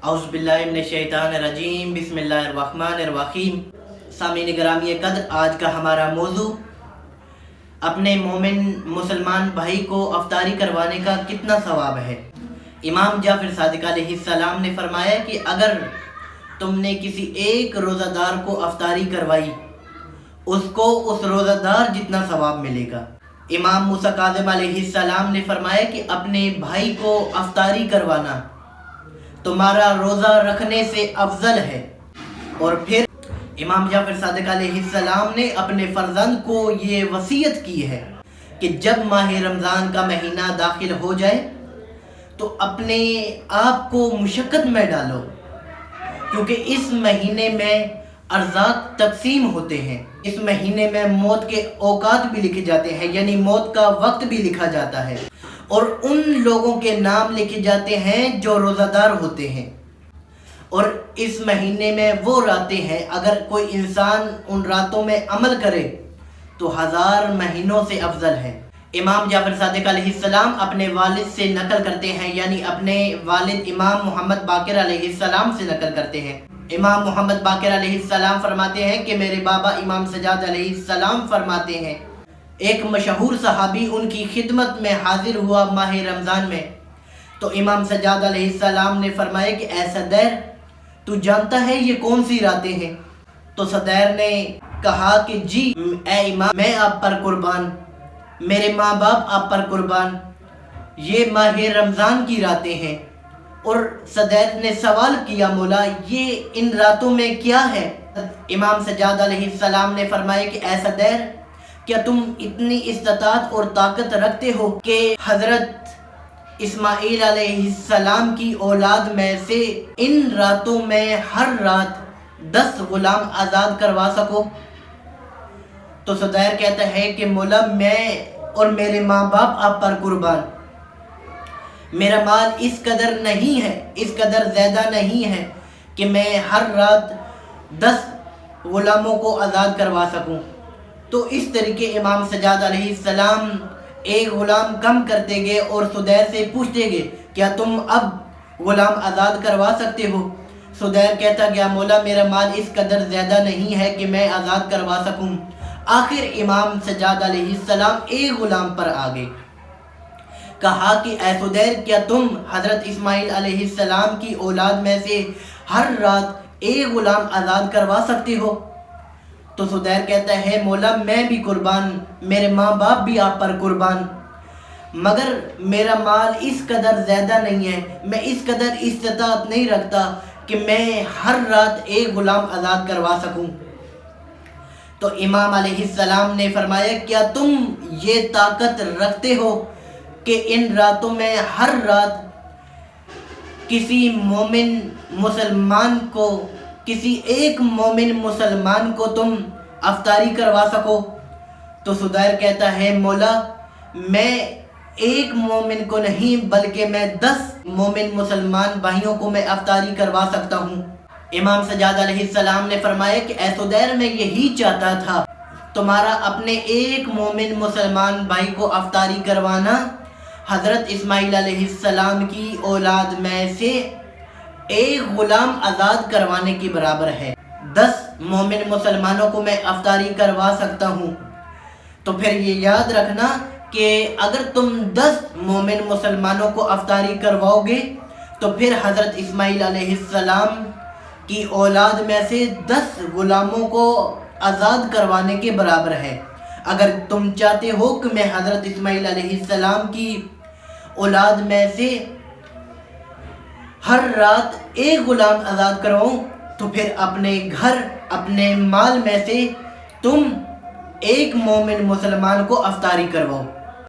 اعوذ باللہ من الشیطان الرجیم، بسم اللہ الرحمن الرحیم۔ سامعین گرامی قدر، آج کا ہمارا موضوع اپنے مومن مسلمان بھائی کو افطاری کروانے کا کتنا ثواب ہے۔ امام جعفر صادق علیہ السلام نے فرمایا کہ اگر تم نے کسی ایک روزہ دار کو افطاری کروائی، اس کو اس روزہ دار جتنا ثواب ملے گا۔ امام موسیٰ کاظم علیہ السلام نے فرمایا کہ اپنے بھائی کو افطاری کروانا تمہارا روزہ رکھنے سے افضل ہے۔ اور پھر امام جعفر صادق علیہ السلام نے اپنے فرزند کو یہ وصیت کی ہے کہ جب ماہ رمضان کا مہینہ داخل ہو جائے تو اپنے آپ کو مشقت میں ڈالو، کیونکہ اس مہینے میں ارزاق تقسیم ہوتے ہیں۔ اس مہینے میں موت کے اوقات بھی لکھے جاتے ہیں، یعنی موت کا وقت بھی لکھا جاتا ہے، اور ان لوگوں کے نام لکھے جاتے ہیں جو روزہ دار ہوتے ہیں۔ اور اس مہینے میں وہ راتیں ہیں، اگر کوئی انسان ان راتوں میں عمل کرے تو 1000 مہینوں سے افضل ہے۔ امام جعفر صادق علیہ السلام اپنے والد سے نقل کرتے ہیں، یعنی اپنے والد امام محمد باقر علیہ السلام سے نقل کرتے ہیں۔ امام محمد باقر علیہ السلام فرماتے ہیں کہ میرے بابا امام سجاد علیہ السلام فرماتے ہیں، ایک مشہور صحابی ان کی خدمت میں حاضر ہوا ماہ رمضان میں، تو امام سجاد علیہ السلام نے فرمایا کہ اے صدر، تو جانتا ہے یہ کون سی راتیں ہیں؟ تو صدر نے کہا کہ جی اے امام، میں آپ پر قربان، میرے ماں باپ آپ پر قربان، یہ ماہ رمضان کی راتیں ہیں۔ اور صدر نے سوال کیا، مولا یہ ان راتوں میں کیا ہے؟ امام سجاد علیہ السلام نے فرمایا کہ اے صدر، کیا تم اتنی استطاعت اور طاقت رکھتے ہو کہ حضرت اسماعیل علیہ السلام کی اولاد میں سے ان راتوں میں ہر رات 10 غلام آزاد کروا سکو؟ تو صدر کہتا ہے کہ مولا میں اور میرے ماں باپ آپ پر قربان، میرا مال اس قدر نہیں ہے، اس قدر زیادہ نہیں ہے کہ میں ہر رات 10 غلاموں کو آزاد کروا سکوں۔ تو اس طریقے امام سجاد علیہ السلام ایک غلام کم کرتے گئے اور صدر سے پوچھتے گئے، کیا تم اب غلام آزاد کروا سکتے ہو؟ صدر کہتا گیا، مولا میرا مال اس قدر زیادہ نہیں ہے کہ میں آزاد کروا سکوں۔ آخر امام سجاد علیہ السلام ایک غلام پر آ گئے، کہا کہ اے صدر، کیا تم حضرت اسماعیل علیہ السلام کی اولاد میں سے ہر رات ایک غلام آزاد کروا سکتے ہو؟ تو صدر کہتا ہے، مولا میں بھی قربان، میرے ماں باپ بھی آپ پر قربان، مگر میرا مال اس قدر زیادہ نہیں ہے، میں اس قدر استطاعت نہیں رکھتا کہ میں ہر رات ایک غلام آزاد کروا سکوں۔ تو امام علیہ السلام نے فرمایا، کیا تم یہ طاقت رکھتے ہو کہ ان راتوں میں ہر رات کسی ایک مومن مسلمان کو تم افطاری کروا سکو؟ تو صدر کہتا ہے، مولا میں ایک مومن کو نہیں بلکہ میں 10 مومن مسلمان بھائیوں کو میں افطاری کروا سکتا ہوں۔ امام سجاد علیہ السلام نے فرمایا کہ اے صدر، میں یہی چاہتا تھا، تمہارا اپنے ایک مومن مسلمان بھائی کو افطاری کروانا حضرت اسماعیل علیہ السلام کی اولاد میں سے ایک غلام آزاد کروانے کے برابر ہے۔ 10 مومن مسلمانوں کو میں افطاری کروا سکتا ہوں۔ تو پھر یہ یاد رکھنا کہ اگر تم 10 مومن مسلمانوں کو افطاری کرواؤ گے تو پھر حضرت اسماعیل علیہ السلام کی اولاد میں سے 10 غلاموں کو آزاد کروانے کے برابر ہے۔ اگر تم چاہتے ہو کہ میں حضرت اسماعیل علیہ السلام کی اولاد میں سے ہر رات ایک غلام آزاد کرواؤں تو پھر اپنے گھر، اپنے مال میں سے تم ایک مومن مسلمان کو افطاری کرواؤ۔